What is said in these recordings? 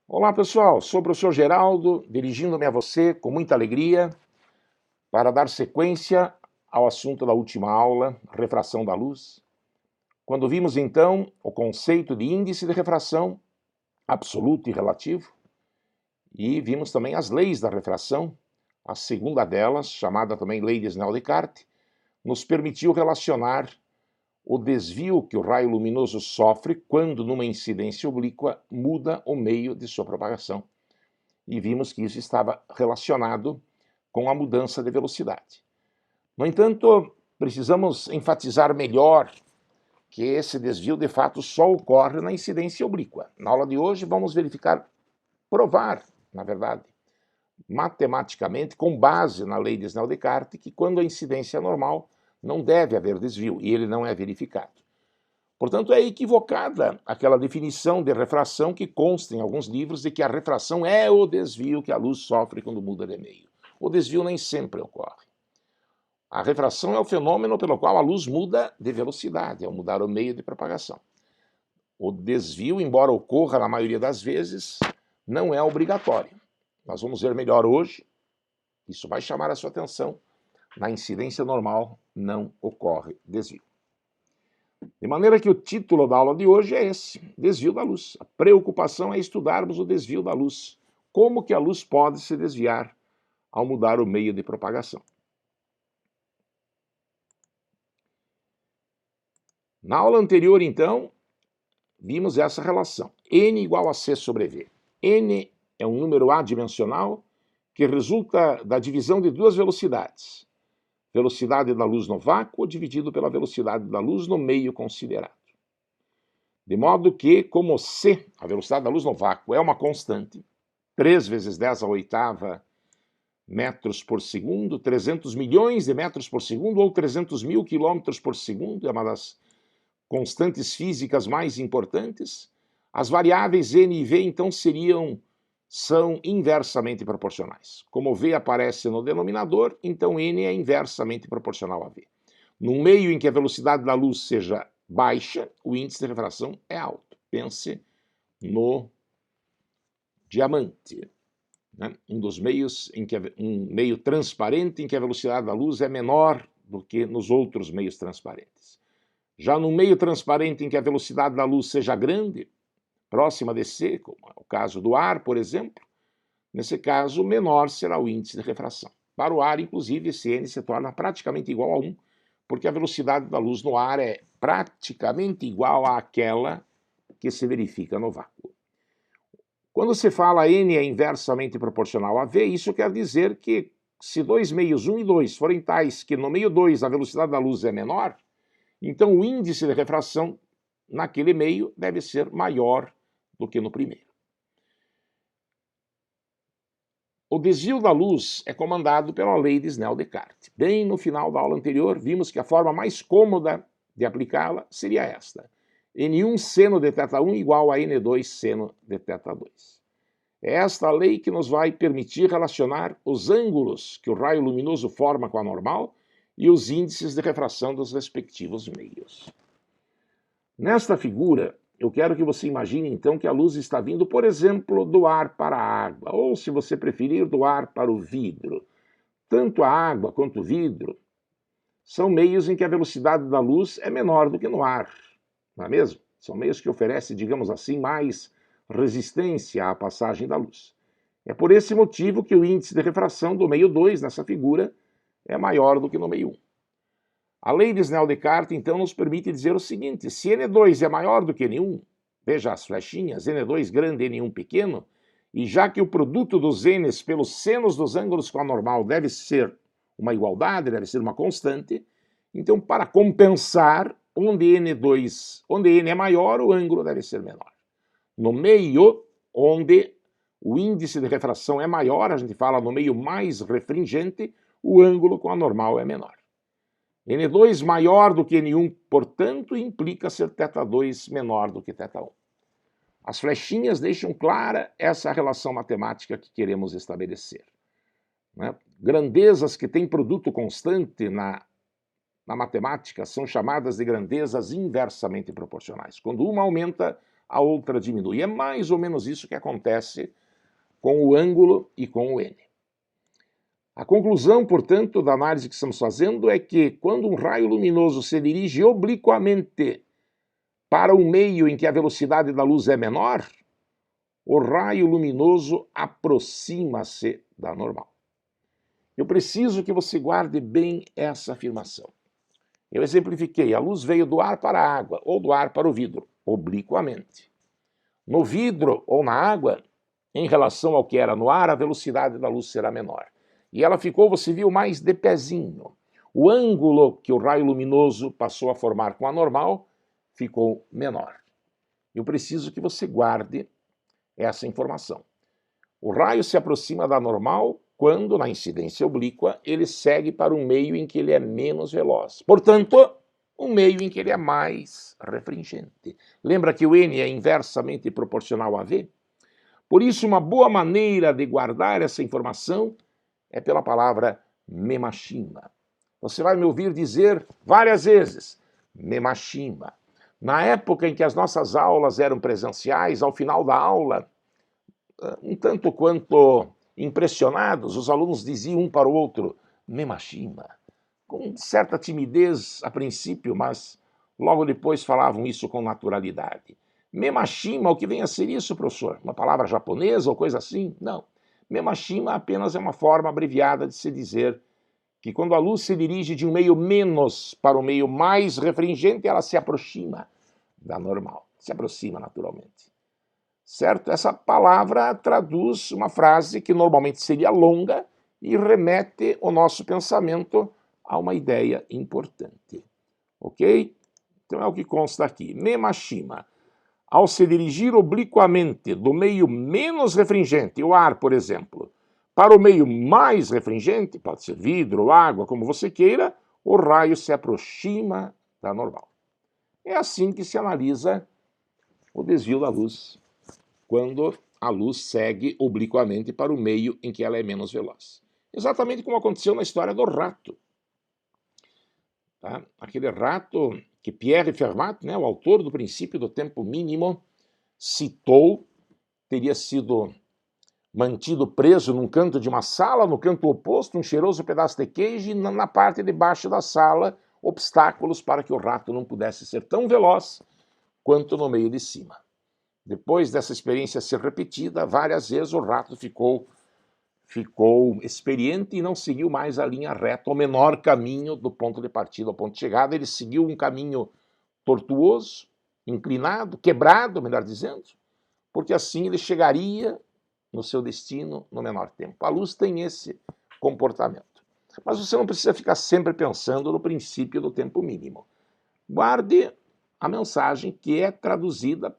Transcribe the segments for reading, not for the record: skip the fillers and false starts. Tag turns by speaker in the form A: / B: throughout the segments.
A: Olá pessoal, sou o professor Geraldo, dirigindo-me a você com muita alegria para dar sequência ao assunto da última aula, refração da luz. Quando vimos então o conceito de índice de refração absoluto e relativo, e vimos também as leis da refração, a segunda delas, chamada também lei de Snell-Descartes, nos permitiu relacionar o desvio que o raio luminoso sofre quando, numa incidência oblíqua, muda o meio de sua propagação. E vimos que isso estava relacionado com a mudança de velocidade. No entanto, precisamos enfatizar melhor que esse desvio de fato só ocorre na incidência oblíqua. Na aula de hoje vamos verificar, provar, na verdade, matematicamente, com base na lei de Snell-Descartes, que quando a incidência é normal, não deve haver desvio, e ele não é verificado. Portanto, é equivocada aquela definição de refração que consta em alguns livros de que a refração é o desvio que a luz sofre quando muda de meio. O desvio nem sempre ocorre. A refração é o fenômeno pelo qual a luz muda de velocidade, ao mudar o meio de propagação. O desvio, embora ocorra na maioria das vezes, não é obrigatório. Nós vamos ver melhor hoje, isso vai chamar a sua atenção, na incidência normal não ocorre desvio. De maneira que o título da aula de hoje é esse, desvio da luz. A preocupação é estudarmos o desvio da luz. Como que a luz pode se desviar ao mudar o meio de propagação. Na aula anterior, então, vimos essa relação. N igual a C sobre V. N é um número adimensional que resulta da divisão de duas velocidades. Velocidade da luz no vácuo dividido pela velocidade da luz no meio considerado. De modo que, como C, a velocidade da luz no vácuo, é uma constante, 3 vezes 10 à oitava metros por segundo, 300 milhões de metros por segundo ou 300 mil quilômetros por segundo, é uma das constantes físicas mais importantes, as variáveis n e v, então, são inversamente proporcionais. Como v aparece no denominador, então n é inversamente proporcional a v. Num meio em que a velocidade da luz seja baixa, o índice de refração é alto. Pense no diamante, né? Um meio transparente em que a velocidade da luz é menor do que nos outros meios transparentes. Já no meio transparente em que a velocidade da luz seja grande, próxima de C, como é o caso do ar, por exemplo, nesse caso, menor será o índice de refração. Para o ar, inclusive, esse n se torna praticamente igual a 1, porque a velocidade da luz no ar é praticamente igual àquela que se verifica no vácuo. Quando se fala n é inversamente proporcional a v, isso quer dizer que se dois meios 1 e 2 forem tais que no meio 2 a velocidade da luz é menor, então o índice de refração naquele meio deve ser maior do que no primeiro. O desvio da luz é comandado pela lei de Snell-Descartes. Bem no final da aula anterior, vimos que a forma mais cômoda de aplicá-la seria esta. N1 seno de θ1 igual a N2 seno de θ2. É esta lei que nos vai permitir relacionar os ângulos que o raio luminoso forma com a normal e os índices de refração dos respectivos meios. Nesta figura, eu quero que você imagine, então, que a luz está vindo, por exemplo, do ar para a água, ou, se você preferir, do ar para o vidro. Tanto a água quanto o vidro são meios em que a velocidade da luz é menor do que no ar, não é mesmo? São meios que oferecem, digamos assim, mais resistência à passagem da luz. É por esse motivo que o índice de refração do meio 2, nessa figura, é maior do que no meio 1. A lei de Snell-Descartes, então, nos permite dizer o seguinte: se N2 é maior do que N1, veja as flechinhas, N2 grande, N1 pequeno, e já que o produto dos N's pelos senos dos ângulos com a normal deve ser uma igualdade, deve ser uma constante, então, para compensar, onde N é maior, o ângulo deve ser menor. No meio, onde o índice de refração é maior, a gente fala no meio mais refringente, o ângulo com a normal é menor. N2 maior do que N1, portanto, implica ser θ2 menor do que θ1. As flechinhas deixam clara essa relação matemática que queremos estabelecer. Né? Grandezas que têm produto constante na matemática são chamadas de grandezas inversamente proporcionais. Quando uma aumenta, a outra diminui. É mais ou menos isso que acontece com o ângulo e com o n. A conclusão, portanto, da análise que estamos fazendo é que quando um raio luminoso se dirige obliquamente para o meio em que a velocidade da luz é menor, o raio luminoso aproxima-se da normal. Eu preciso que você guarde bem essa afirmação. Eu exemplifiquei, a luz veio do ar para a água, ou do ar para o vidro, obliquamente. No vidro ou na água, em relação ao que era no ar, a velocidade da luz será menor. E ela ficou, você viu, mais de pezinho. O ângulo que o raio luminoso passou a formar com a normal ficou menor. Eu preciso que você guarde essa informação. O raio se aproxima da normal quando, na incidência oblíqua, ele segue para um meio em que ele é menos veloz. Portanto, um meio em que ele é mais refringente. Lembra que o n é inversamente proporcional a v? Por isso, uma boa maneira de guardar essa informação é pela palavra memashima. Você vai me ouvir dizer várias vezes, memashima. Na época em que as nossas aulas eram presenciais, ao final da aula, um tanto quanto impressionados, os alunos diziam um para o outro, memashima, com certa timidez a princípio, mas logo depois falavam isso com naturalidade. Memashima, o que vem a ser isso, professor? Uma palavra japonesa ou coisa assim? Não. Memashima apenas é uma forma abreviada de se dizer que quando a luz se dirige de um meio menos para um meio mais refringente, ela se aproxima da normal, se aproxima naturalmente. Certo? Essa palavra traduz uma frase que normalmente seria longa e remete o nosso pensamento a uma ideia importante. Ok? Então é o que consta aqui. Memashima. Ao se dirigir obliquamente do meio menos refringente, o ar, por exemplo, para o meio mais refringente, pode ser vidro, água, como você queira, o raio se aproxima da normal. É assim que se analisa o desvio da luz, quando a luz segue obliquamente para o meio em que ela é menos veloz. Exatamente como aconteceu na história do rato. Tá? Aquele rato que Pierre Fermat, o autor do princípio do tempo mínimo, citou, teria sido mantido preso num canto de uma sala, no canto oposto, um cheiroso pedaço de queijo, e na parte de baixo da sala, obstáculos para que o rato não pudesse ser tão veloz quanto no meio de cima. Depois dessa experiência ser repetida, várias vezes o rato ficou experiente e não seguiu mais a linha reta, o menor caminho do ponto de partida ao ponto de chegada. Ele seguiu um caminho tortuoso, inclinado, quebrado, melhor dizendo, porque assim ele chegaria no seu destino no menor tempo. A luz tem esse comportamento. Mas você não precisa ficar sempre pensando no princípio do tempo mínimo. Guarde a mensagem que é traduzida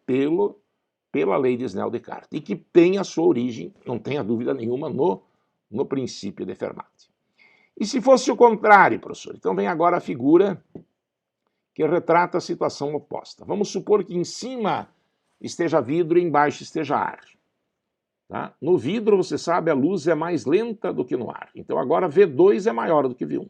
A: pela lei de Snell-Descartes e que tem a sua origem, não tenha dúvida nenhuma, no princípio de Fermat. E se fosse o contrário, professor? Então vem agora a figura que retrata a situação oposta. Vamos supor que em cima esteja vidro e embaixo esteja ar. Tá? No vidro, você sabe, a luz é mais lenta do que no ar. Então agora V2 é maior do que V1.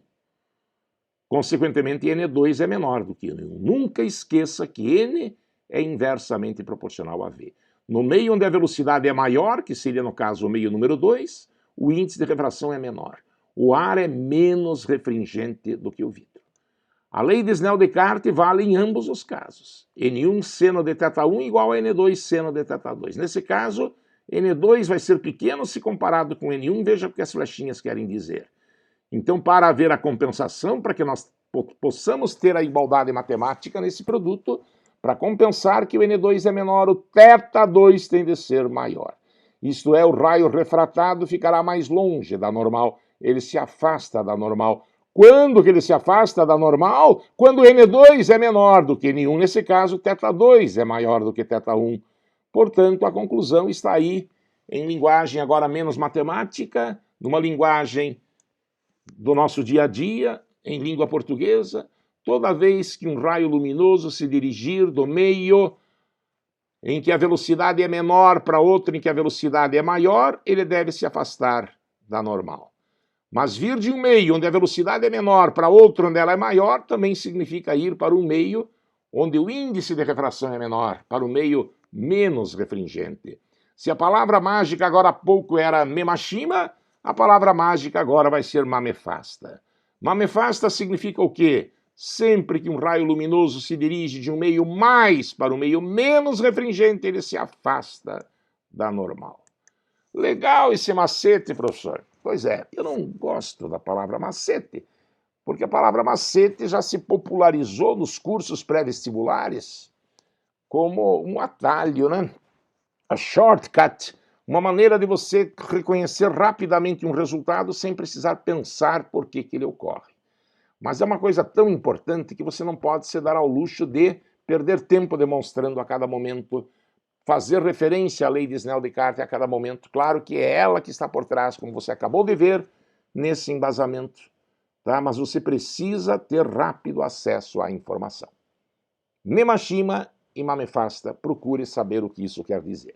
A: Consequentemente, N2 é menor do que N1. Nunca esqueça que N é inversamente proporcional a V. No meio onde a velocidade é maior, que seria no caso o meio número 2, o índice de refração é menor. O ar é menos refringente do que o vidro. A lei de Snell-Descartes vale em ambos os casos. N1 seno de θ1 igual a N2 seno de θ2. Nesse caso, N2 vai ser pequeno se comparado com N1, veja o que as flechinhas querem dizer. Então, para haver a compensação, para que nós possamos ter a igualdade matemática nesse produto, para compensar que o N2 é menor, o θ2 tem de ser maior. Isto é, o raio refratado ficará mais longe da normal, ele se afasta da normal. Quando que ele se afasta da normal? Quando o N2 é menor do que N1, nesse caso, θ2 é maior do que θ1. Portanto, a conclusão está aí, em linguagem agora menos matemática, numa linguagem do nosso dia a dia, em língua portuguesa. Toda vez que um raio luminoso se dirigir do meio em que a velocidade é menor para outro em que a velocidade é maior, ele deve se afastar da normal. Mas vir de um meio onde a velocidade é menor para outro onde ela é maior também significa ir para um meio onde o índice de refração é menor, para o meio menos refringente. Se a palavra mágica agora há pouco era Memashima, a palavra mágica agora vai ser Mamefasta. Mamefasta significa o quê? Sempre que um raio luminoso se dirige de um meio mais para um meio menos refringente, ele se afasta da normal. Legal esse macete, professor. Pois é, eu não gosto da palavra macete, porque a palavra macete já se popularizou nos cursos pré-vestibulares como um atalho, né? A shortcut, uma maneira de você reconhecer rapidamente um resultado sem precisar pensar por que ele ocorre. Mas é uma coisa tão importante que você não pode se dar ao luxo de perder tempo demonstrando a cada momento, fazer referência à lei de Snell-Descartes a cada momento. Claro que é ela que está por trás, como você acabou de ver nesse embasamento, tá? Mas você precisa ter rápido acesso à informação. Memashima e Mamefasta, procure saber o que isso quer dizer.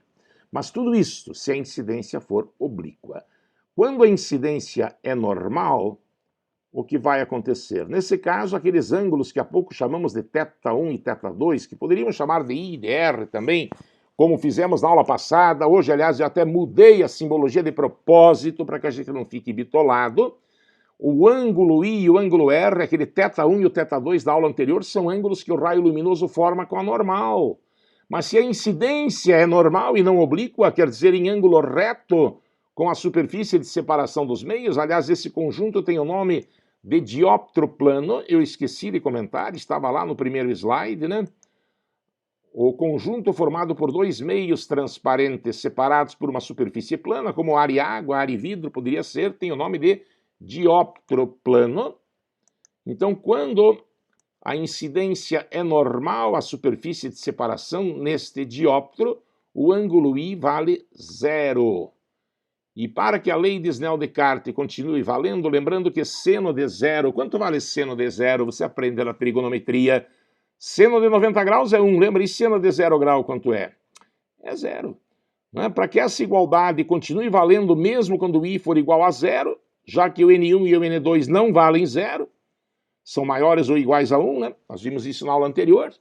A: Mas tudo isso se a incidência for oblíqua. Quando a incidência é normal, o que vai acontecer? Nesse caso, aqueles ângulos que há pouco chamamos de θ1 e θ2, que poderíamos chamar de I e de R também, como fizemos na aula passada. Hoje, aliás, eu até mudei a simbologia de propósito para que a gente não fique bitolado. O ângulo I e o ângulo R, aquele θ1 e o θ2 da aula anterior, são ângulos que o raio luminoso forma com a normal. Mas se a incidência é normal e não oblíqua, quer dizer, em ângulo reto com a superfície de separação dos meios, aliás, esse conjunto tem o nome de dióptro plano, eu esqueci de comentar, estava lá no primeiro slide, né? O conjunto formado por dois meios transparentes separados por uma superfície plana, como ar e água, ar e vidro, poderia ser, tem o nome de dióptro plano. Então, quando a incidência é normal, a superfície de separação neste dióptro, o ângulo I vale 0. E para que a lei de Snell-Descartes continue valendo, lembrando que seno de zero, quanto vale seno de zero? Você aprende na trigonometria. Seno de 90 graus é 1, lembra? E seno de 0 grau quanto é? É 0. Para que essa igualdade continue valendo mesmo quando o I for igual a 0, já que o N1 e o N2 não valem 0, são maiores ou iguais a 1, né? Nós vimos isso na aula anterior.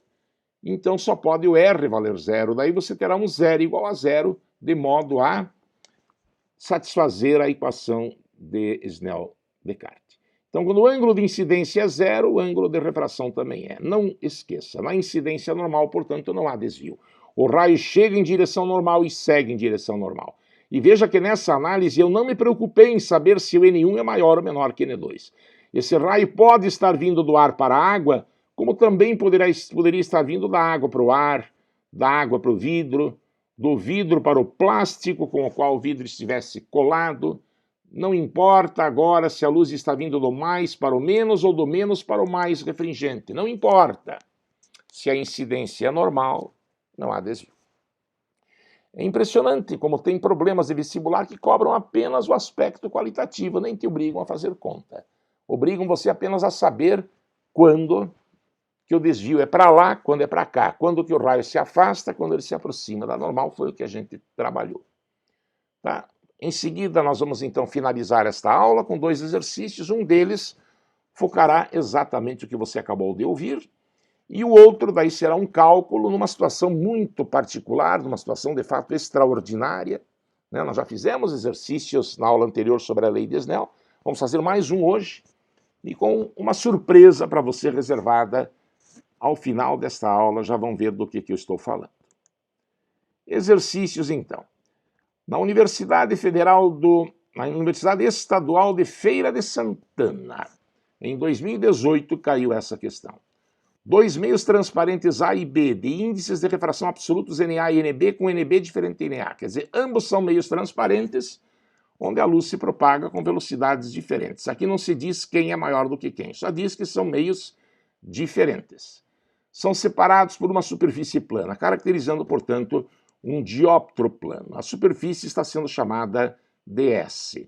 A: Então só pode o R valer 0. Daí você terá um 0 igual a 0, de modo a satisfazer a equação de Snell-Descartes. Então, quando o ângulo de incidência é 0, o ângulo de refração também é. Não esqueça, na incidência normal, portanto, não há desvio. O raio chega em direção normal e segue em direção normal. E veja que nessa análise eu não me preocupei em saber se o N1 é maior ou menor que N2. Esse raio pode estar vindo do ar para a água, como também poderia estar vindo da água para o ar, da água para o vidro, do vidro para o plástico com o qual o vidro estivesse colado. Não importa agora se a luz está vindo do mais para o menos ou do menos para o mais refringente. Não importa. Se a incidência é normal, não há desvio. É impressionante como tem problemas de vestibular que cobram apenas o aspecto qualitativo, nem te obrigam a fazer conta. Obrigam você apenas a saber quando que o desvio é para lá, quando é para cá, quando que o raio se afasta, quando ele se aproxima da normal, foi o que a gente trabalhou. Tá? Em seguida, nós vamos então finalizar esta aula com 2 exercícios. Um deles focará exatamente o que você acabou de ouvir, e o outro daí será um cálculo numa situação muito particular, numa situação de fato extraordinária. Né? Nós já fizemos exercícios na aula anterior sobre a lei de Snell, vamos fazer mais um hoje, e com uma surpresa para você reservada ao final desta aula, já vão ver do que eu estou falando. Exercícios, então. Na Universidade Estadual de Feira de Santana, em 2018, caiu essa questão. 2 meios transparentes A e B, de índices de refração absolutos NA e NB, com NB diferente de NA. Quer dizer, ambos são meios transparentes, onde a luz se propaga com velocidades diferentes. Aqui não se diz quem é maior do que quem, só diz que são meios diferentes. São separados por uma superfície plana, caracterizando, portanto, um dióptro plano. A superfície está sendo chamada ds.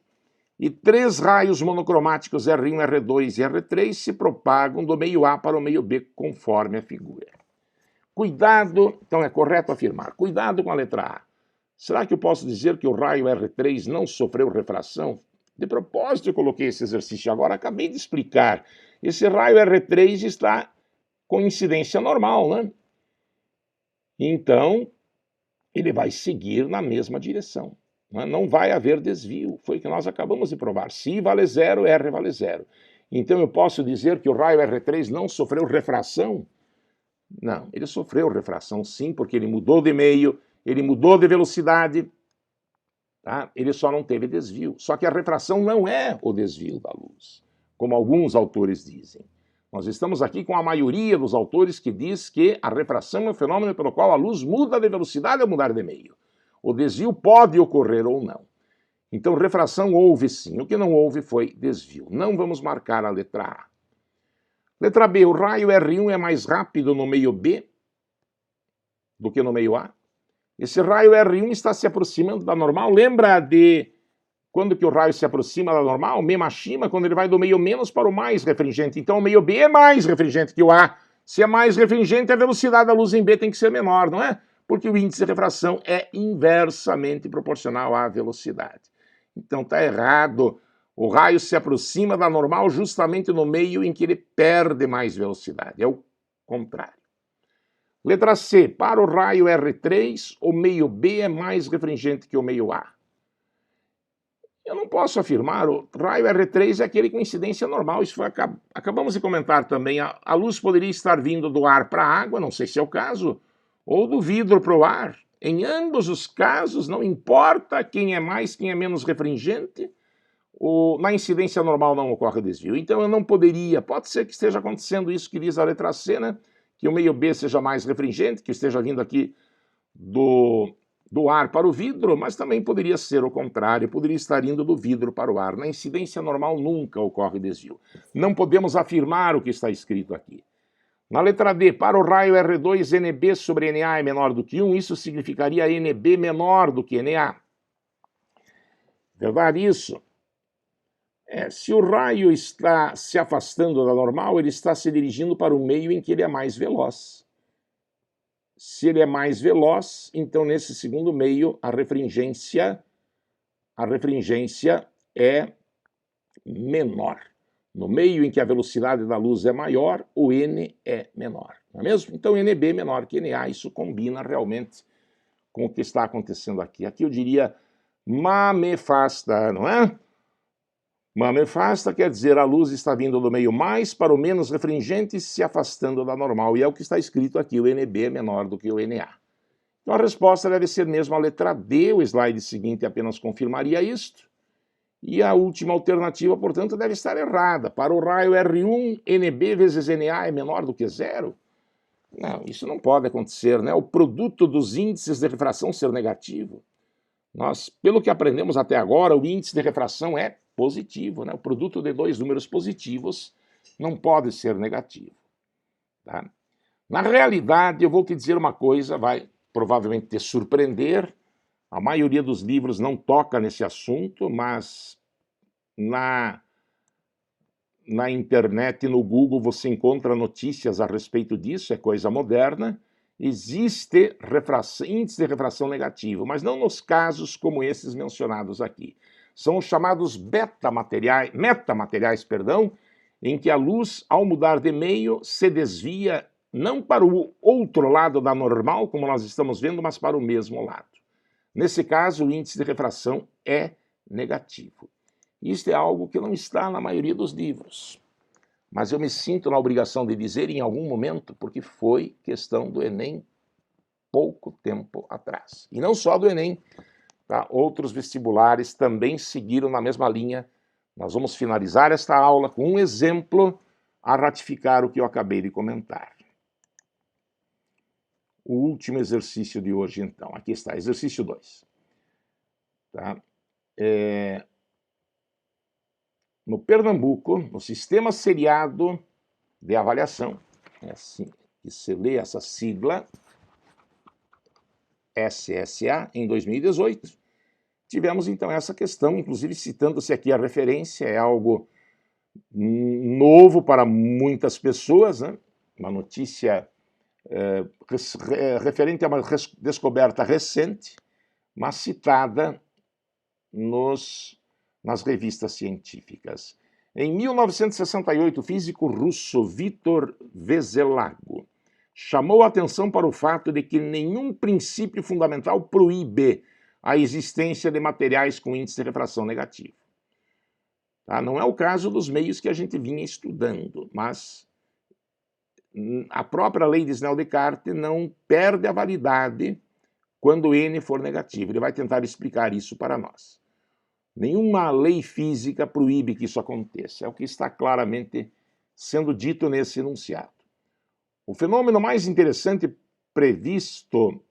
A: E 3 raios monocromáticos R1, R2 e R3 se propagam do meio A para o meio B, conforme a figura. Cuidado, então é correto afirmar, cuidado com a letra A. Será que eu posso dizer que o raio R3 não sofreu refração? De propósito eu coloquei esse exercício agora, acabei de explicar. Esse raio R3 está com incidência normal, né? Então, ele vai seguir na mesma direção. Não vai haver desvio. Foi o que nós acabamos de provar. Se I vale zero, R vale zero. Então eu posso dizer que o raio R3 não sofreu refração? Não, ele sofreu refração sim, porque ele mudou de meio, ele mudou de velocidade, tá? Ele só não teve desvio. Só que a refração não é o desvio da luz, como alguns autores dizem. Nós estamos aqui com a maioria dos autores que diz que a refração é um fenômeno pelo qual a luz muda de velocidade ao mudar de meio. O desvio pode ocorrer ou não. Então, refração houve sim. O que não houve foi desvio. Não vamos marcar a letra A. Letra B, o raio R1 é mais rápido no meio B do que no meio A. Esse raio R1 está se aproximando da normal. Lembra de quando que o raio se aproxima da normal? Mashima, quando ele vai do meio menos para o mais refringente. Então o meio B é mais refringente que o A. Se é mais refringente, a velocidade da luz em B tem que ser menor, não é? Porque o índice de refração é inversamente proporcional à velocidade. Então está errado. O raio se aproxima da normal justamente no meio em que ele perde mais velocidade. É o contrário. Letra C. Para o raio R3, o meio B é mais refringente que o meio A. Eu não posso afirmar, o raio R3 é aquele com incidência normal, isso foi, acabamos de comentar também, a luz poderia estar vindo do ar para a água, não sei se é o caso, ou do vidro para o ar. Em ambos os casos, não importa quem é mais, quem é menos refringente, na incidência normal não ocorre desvio. Então eu não poderia, pode ser que esteja acontecendo isso que diz a letra C, né? Que o meio B seja mais refringente, que esteja vindo aqui do ar para o vidro, mas também poderia ser o contrário, poderia estar indo do vidro para o ar. Na incidência normal nunca ocorre desvio. Não podemos afirmar o que está escrito aqui. Na letra D, para o raio R2, NB sobre NA é menor do que 1, isso significaria NB menor do que NA. Verdade isso? Se o raio está se afastando da normal, ele está se dirigindo para o meio em que ele é mais veloz. Se ele é mais veloz, então nesse segundo meio a refringência é menor. No meio em que a velocidade da luz é maior, o N é menor, não é mesmo? Então NB é menor que NA, isso combina realmente com o que está acontecendo aqui. Aqui eu diria mamefasta, não é? Mamefasta quer dizer a luz está vindo do meio mais para o menos refringente, se afastando da normal. E é o que está escrito aqui, o NB é menor do que o NA. Então a resposta deve ser mesmo a letra D, o slide seguinte apenas confirmaria isto. E a última alternativa, portanto, deve estar errada. Para o raio R1, NB vezes NA é menor do que zero? Não, isso não pode acontecer, né? O produto dos índices de refração ser negativo. Nós, pelo que aprendemos até agora, o índice de refração é positivo, né? O produto de dois números positivos não pode ser negativo. Tá? Na realidade, eu vou te dizer uma coisa, vai provavelmente te surpreender. A maioria dos livros não toca nesse assunto, mas na internet, no Google, você encontra notícias a respeito disso, é coisa moderna. Existe índice de refração negativo, mas não nos casos como esses mencionados aqui. São os chamados metamateriais, em que a luz, ao mudar de meio, se desvia não para o outro lado da normal, como nós estamos vendo, mas para o mesmo lado. Nesse caso, o índice de refração é negativo. Isto é algo que não está na maioria dos livros. Mas eu me sinto na obrigação de dizer em algum momento, porque foi questão do Enem pouco tempo atrás. E não só do Enem, tá? Outros vestibulares também seguiram na mesma linha. Nós vamos finalizar esta aula com um exemplo a ratificar o que eu acabei de comentar. O último exercício de hoje, então. Aqui está, exercício 2. Tá? No Pernambuco, no sistema seriado de avaliação, é assim que se lê essa sigla, SSA, em 2018, tivemos então essa questão, inclusive citando-se aqui a referência, é algo novo para muitas pessoas, né? Uma notícia referente a uma descoberta recente, mas citada nas revistas científicas. Em 1968, o físico russo Viktor Veselago chamou a atenção para o fato de que nenhum princípio fundamental proíbe a existência de materiais com índice de refração negativo. Tá? Não é o caso dos meios que a gente vinha estudando, mas a própria lei de Snell-Descartes não perde a validade quando n for negativo. Ele vai tentar explicar isso para nós. Nenhuma lei física proíbe que isso aconteça. É o que está claramente sendo dito nesse enunciado. O fenômeno mais interessante previsto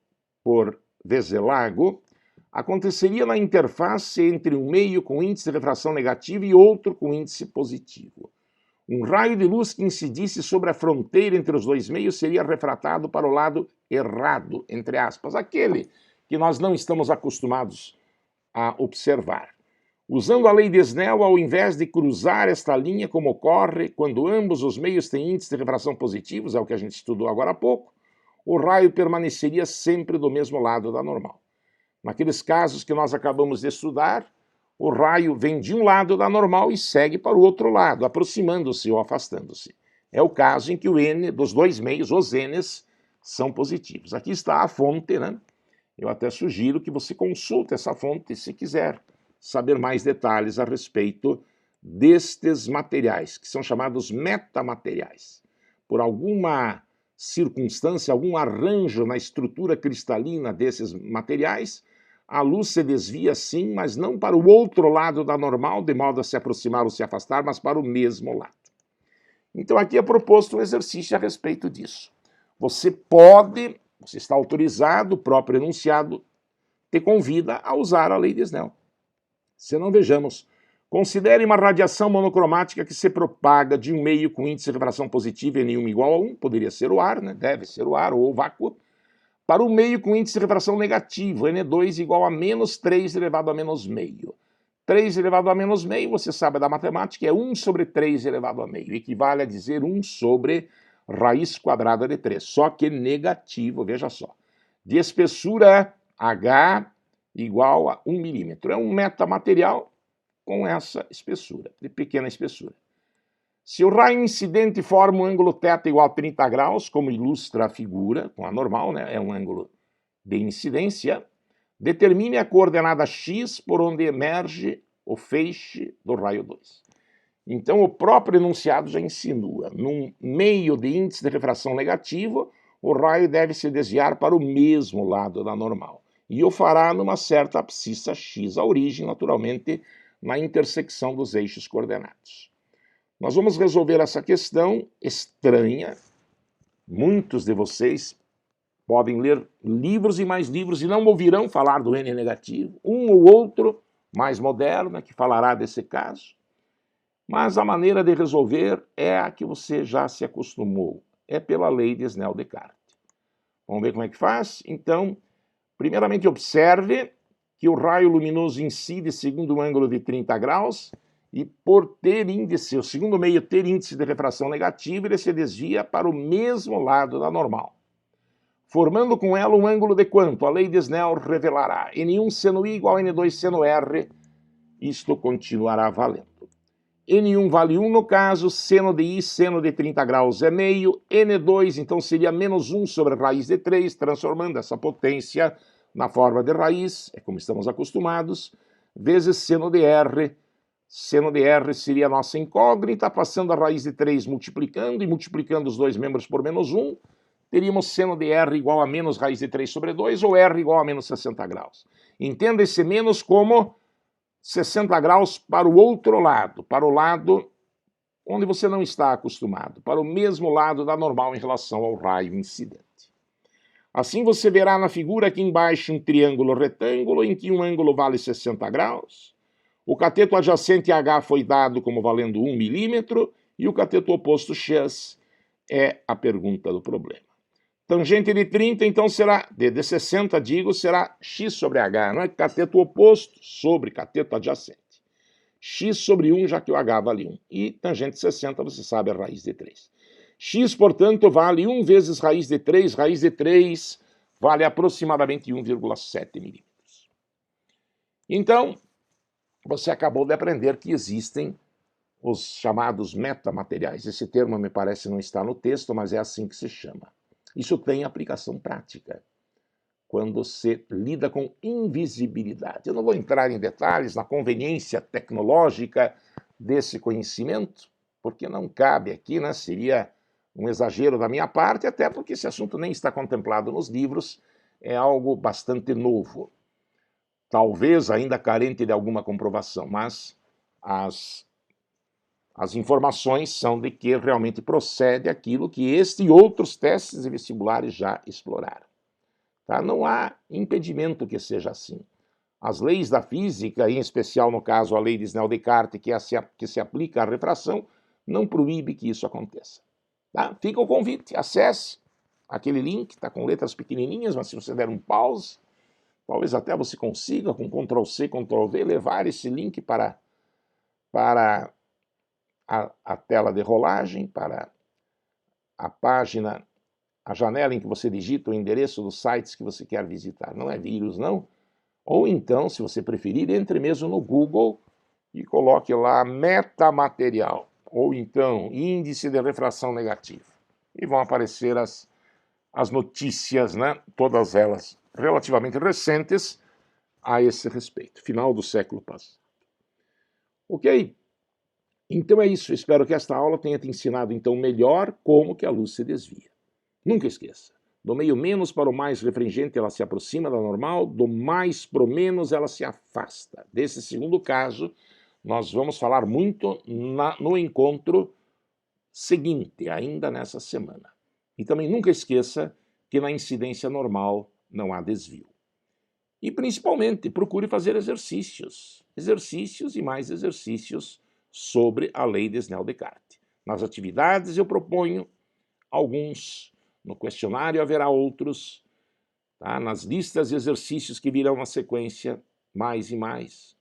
A: por Veselago aconteceria na interface entre um meio com índice de refração negativo e outro com índice positivo. Um raio de luz que incidisse sobre a fronteira entre os dois meios seria refratado para o lado errado, entre aspas, aquele que nós não estamos acostumados a observar. Usando a lei de Snell, ao invés de cruzar esta linha, como ocorre quando ambos os meios têm índices de refração positivos, é o que a gente estudou agora há pouco, o raio permaneceria sempre do mesmo lado da normal. Naqueles casos que nós acabamos de estudar, o raio vem de um lado da normal e segue para o outro lado, aproximando-se ou afastando-se. É o caso em que o n dos dois meios, os n's, são positivos. Aqui está a fonte, né? Eu até sugiro que você consulte essa fonte se quiser saber mais detalhes a respeito destes materiais, que são chamados metamateriais. Por alguma circunstância, algum arranjo na estrutura cristalina desses materiais, a luz se desvia sim, mas não para o outro lado da normal, de modo a se aproximar ou se afastar, mas para o mesmo lado. Então aqui é proposto um exercício a respeito disso. Você está autorizado, o próprio enunciado te convida a usar a lei de Snell. Se não, vejamos. Considere uma radiação monocromática que se propaga de um meio com índice de refração positivo N1 igual a 1, poderia ser o ar, né? Deve ser o ar ou o vácuo, para o meio com índice de refração negativo, N2 igual a menos 3 elevado a menos meio. 3 elevado a menos meio, você sabe da matemática, é 1 sobre 3 elevado a meio, equivale a dizer 1 sobre raiz quadrada de 3, só que negativo, veja só. De espessura H igual a 1 milímetro. É um metamaterial com essa espessura, de pequena espessura. Se o raio incidente forma um ângulo θ igual a 30 graus, como ilustra a figura, com a normal, né? É um ângulo de incidência, determine a coordenada x por onde emerge o feixe do raio 2. Então, o próprio enunciado já insinua. Num meio de índice de refração negativo, o raio deve se desviar para o mesmo lado da normal. E o fará numa certa abscissa x, a origem, naturalmente, na intersecção dos eixos coordenados. Nós vamos resolver essa questão estranha. Muitos de vocês podem ler livros e mais livros e não ouvirão falar do N negativo. Um ou outro, mais moderno, que falará desse caso. Mas a maneira de resolver é a que você já se acostumou. É pela lei de Snell-Descartes. Vamos ver como é que faz? Então, primeiramente observe que o raio luminoso incide segundo um ângulo de 30 graus e por ter índice, o segundo meio ter índice de refração negativo, ele se desvia para o mesmo lado da normal, formando com ela um ângulo de quanto? A lei de Snell revelará. N1 seno I igual a N2 seno R, isto continuará valendo. N1 vale 1 no caso, seno de I, seno de 30 graus é meio, N2 então seria menos 1 sobre raiz de 3, transformando essa potência na forma de raiz, é como estamos acostumados, vezes seno de R. Seno de R seria a nossa incógnita, passando a raiz de 3 multiplicando, e multiplicando os dois membros por menos 1, teríamos seno de R igual a menos raiz de 3 sobre 2, ou R igual a menos 60 graus. Entenda esse menos como 60 graus para o outro lado, para o lado onde você não está acostumado, para o mesmo lado da normal em relação ao raio incidente. Assim você verá na figura aqui embaixo um triângulo retângulo em que um ângulo vale 60 graus, o cateto adjacente H foi dado como valendo 1 milímetro e o cateto oposto x é a pergunta do problema. Tangente de 30, então, será, de 60, digo, será x sobre h, não é? Cateto oposto sobre cateto adjacente. X sobre 1, já que o h vale 1. E tangente de 60, você sabe, é raiz de 3. X, portanto, vale 1 vezes raiz de 3. Raiz de 3 vale aproximadamente 1,7 milímetros. Então, você acabou de aprender que existem os chamados metamateriais. Esse termo, me parece, não está no texto, mas é assim que se chama. Isso tem aplicação prática, quando se lida com invisibilidade. Eu não vou entrar em detalhes na conveniência tecnológica desse conhecimento, porque não cabe aqui, né? Seria um exagero da minha parte, até porque esse assunto nem está contemplado nos livros, é algo bastante novo. Talvez ainda carente de alguma comprovação, mas as informações são de que realmente procede aquilo que este e outros testes e vestibulares já exploraram. Tá? Não há impedimento que seja assim. As leis da física, em especial no caso a lei de Snell-Descartes, que se aplica à refração, não proíbe que isso aconteça. Tá? Fica o convite, acesse aquele link, está com letras pequenininhas, mas se você der um pause, talvez até você consiga, com Ctrl+C, Ctrl+V, levar esse link para a tela de rolagem, para a página, a janela em que você digita o endereço dos sites que você quer visitar. Não é vírus, não. Ou então, se você preferir, entre mesmo no Google e coloque lá metamaterial, ou então índice de refração negativo. E vão aparecer as notícias, né? Todas elas relativamente recentes a esse respeito, final do século passado. Ok? Então é isso, espero que esta aula tenha te ensinado então melhor como que a luz se desvia. Nunca esqueça, do meio menos para o mais refringente ela se aproxima da normal, do mais para o menos ela se afasta. Desse segundo caso, nós vamos falar muito no encontro seguinte, ainda nessa semana. E também nunca esqueça que na incidência normal não há desvio. E principalmente procure fazer exercícios e mais exercícios sobre a lei de Snell-Descartes. Nas atividades eu proponho alguns, no questionário haverá outros, tá? Nas listas de exercícios que virão na sequência, mais e mais,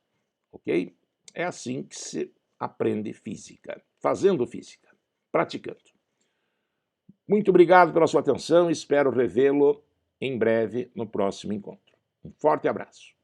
A: ok? É assim que se aprende física, fazendo física, praticando. Muito obrigado pela sua atenção, espero revê-lo em breve no próximo encontro. Um forte abraço.